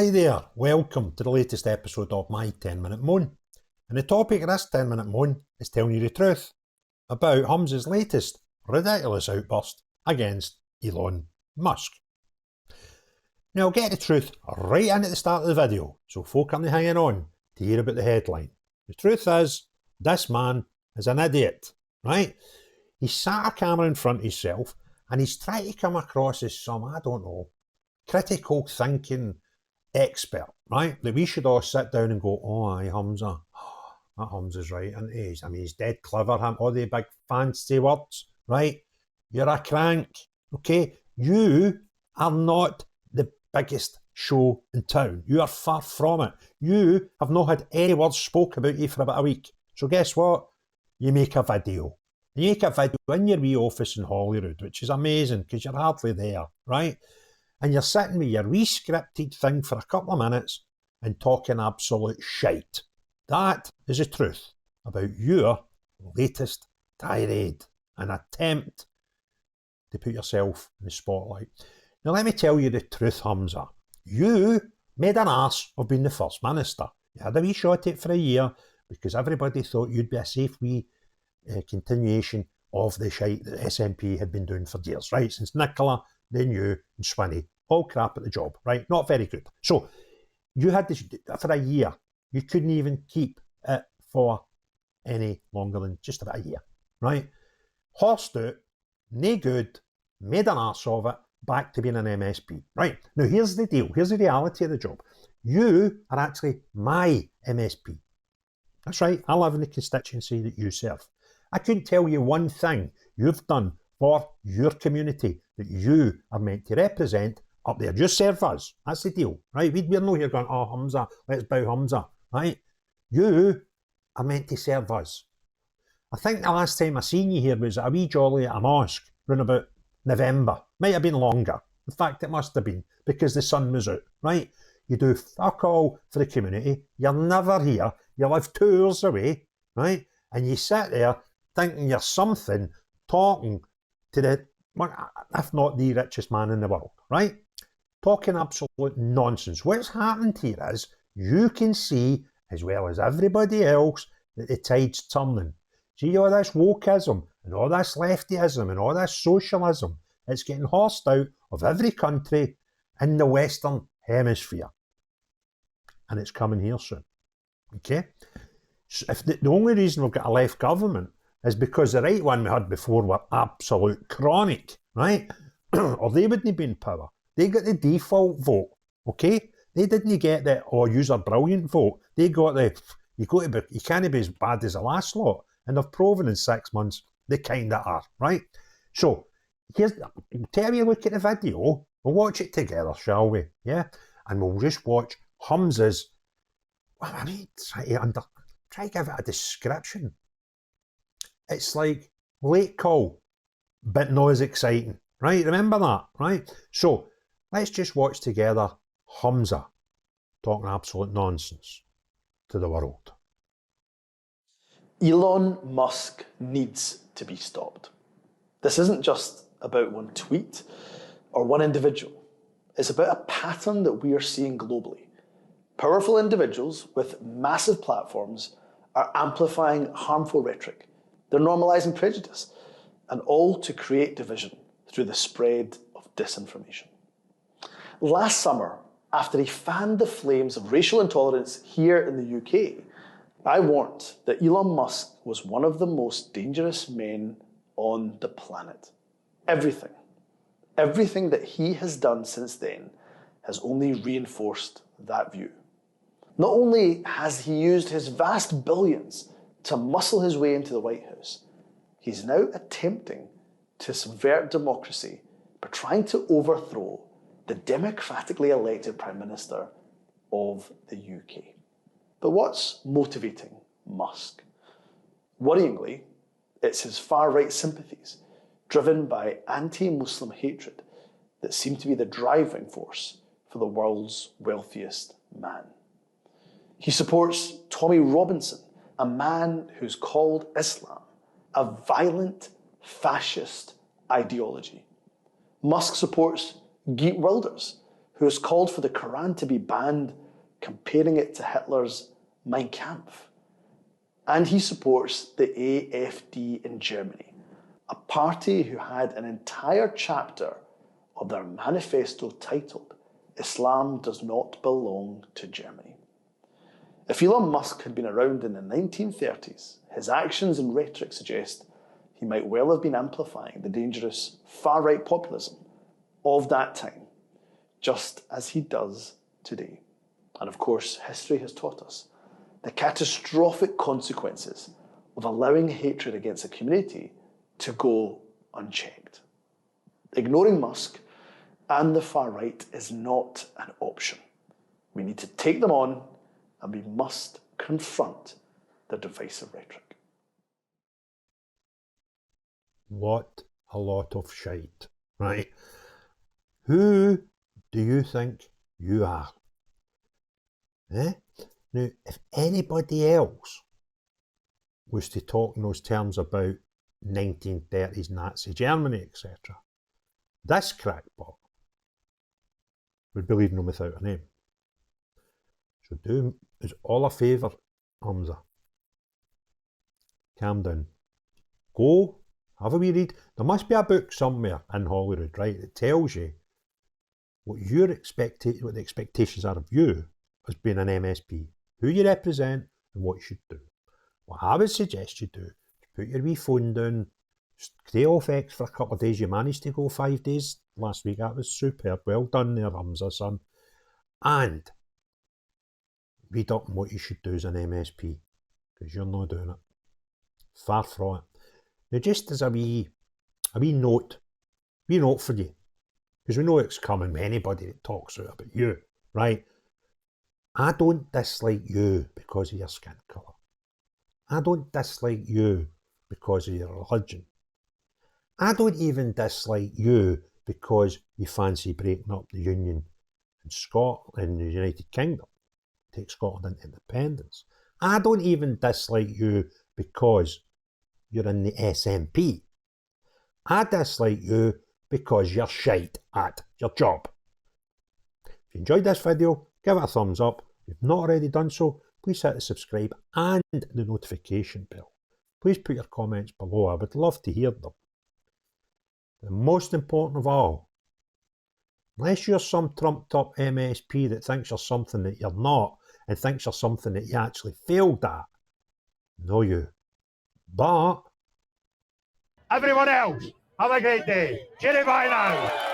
Hi there, welcome to the latest episode of my 10-minute moan. And the topic of this 10-minute moan is telling you the truth about HUMZA's latest ridiculous outburst against Elon Musk. Now I'll get the truth right in at the start of the video, so folk aren't hanging on to hear about the headline. The truth is, this man is an idiot, right? He's sat a camera in front of himself and he's trying to come across as some, I don't know, critical thinking expert, right? That we should all sit down and go, oh aye, HUMZA, that HUMZA's right, isn't he? I mean, he's dead clever, all the big fancy words, right? You're a crank, okay? You are not the biggest show in town. You are far from it. You have not had any words spoke about you for about a week. So guess what? You make a video. You make a video in your wee office in Holyrood, which is amazing because you're hardly there, right? And you're sitting with your wee scripted thing for a couple of minutes and talking absolute shite. That is the truth about your latest tirade, an attempt to put yourself in the spotlight. Now let me tell you the truth, HUMZA. You made an arse of being the First Minister. You had a wee shot at it for a year because everybody thought you'd be a safe wee continuation of the shite that SNP had been doing for years, right? Since Nicola, then you, and Swinney. All crap at the job, right? Not very good. So you had this for a year. You couldn't even keep it for any longer than just about a year, right? Horsed out, no good, made an arse of it, back to being an MSP, right? Now here's the deal. Here's the reality of the job. You are actually my MSP. That's right. I live in the constituency that you serve. I couldn't tell you one thing you've done for your community that you are meant to represent up there. Just serve us. That's the deal, right? We're not here going, oh, HUMZA, let's bow HUMZA, right? You are meant to serve us. I think the last time I seen you here was a wee jolly at a mosque around about November. Might have been longer. In fact, it must have been because the sun was out, right? You do fuck all for the community. You're never here. You live 2 hours away, right? And you sit there thinking you're something, talking to the, if not the richest man in the world, right? Talking absolute nonsense. What's happened here is you can see, as well as everybody else, that the tide's turning. See all this wokeism and all this leftyism and all this socialism, it's getting horsed out of every country in the Western Hemisphere. And it's coming here soon. Okay? So if the only reason we've got a left government is because the right one we had before were absolute chronic, right? Or they wouldn't be in power. They got the default vote, okay? They didn't get the, oh, you's a brilliant vote. They got the, you can't be as bad as the last lot. And they've proven in 6 months they kind of are, right? So, here's, tell you, look at the video. We'll watch it together, shall we? Yeah? And we'll just watch HUMZA's, I mean, try to give it a description. It's like late call, but not as exciting, right? Remember that, right? So let's just watch together HUMZA talking absolute nonsense to the world. Elon Musk needs to be stopped. This isn't just about one tweet or one individual. It's about a pattern that we are seeing globally. Powerful individuals with massive platforms are amplifying harmful rhetoric. They're normalizing prejudice, and all to create division through the spread of disinformation. Last summer, after he fanned the flames of racial intolerance here in the UK, I warned that Elon Musk was one of the most dangerous men on the planet. Everything that he has done since then has only reinforced that view. Not only has he used his vast billions to muscle his way into the White House, he's now attempting to subvert democracy by trying to overthrow the democratically elected Prime Minister of the UK. But what's motivating Musk? Worryingly, it's his far-right sympathies, driven by anti-Muslim hatred, that seem to be the driving force for the world's wealthiest man. He supports Tommy Robinson, a man who's called Islam a violent fascist ideology. Musk supports Geert Wilders, who has called for the Quran to be banned, comparing it to Hitler's Mein Kampf. And he supports the AfD in Germany, a party who had an entire chapter of their manifesto titled "Islam does not belong to Germany." If Elon Musk had been around in the 1930s, his actions and rhetoric suggest he might well have been amplifying the dangerous far-right populism of that time, just as he does today. And of course, history has taught us the catastrophic consequences of allowing hatred against a community to go unchecked. Ignoring Musk and the far right is not an option. We need to take them on, and we must confront their divisive rhetoric. What a lot of shite, right? Who do you think you are? Eh? Now, if anybody else was to talk in those terms about 1930s Nazi Germany, etc., this crackpot would be leaving them without a name. So do us all a favour, HUMZA. Calm down. Go, have a wee read. There must be a book somewhere in Hollywood, right, that tells you what the expectations are of you as being an MSP, who you represent and what you should do. What I would suggest you do is put your wee phone down, stay off X for a couple of days. You managed to go 5 days last week. That was superb. Well done there, HUMZA, son. And read up on what you should do as an MSP, because you're not doing it. Far from it. Now, just as a wee note for you, because we know it's coming with anybody that talks out about you, right? I don't dislike you because of your skin colour. I don't dislike you because of your religion. I don't even dislike you because you fancy breaking up the Union in Scotland, in the United Kingdom, take Scotland into independence. I don't even dislike you because you're in the SNP. I dislike you because you're shite at your job. If you enjoyed this video, give it a thumbs up. If you've not already done so, please hit the subscribe and the notification bell. Please put your comments below. I would love to hear them. The most important of all, unless you're some trumped up MSP that thinks you're something that you're not and thinks you're something that you actually failed at, know you. But everyone else, have a great day. Cheerio, bye now.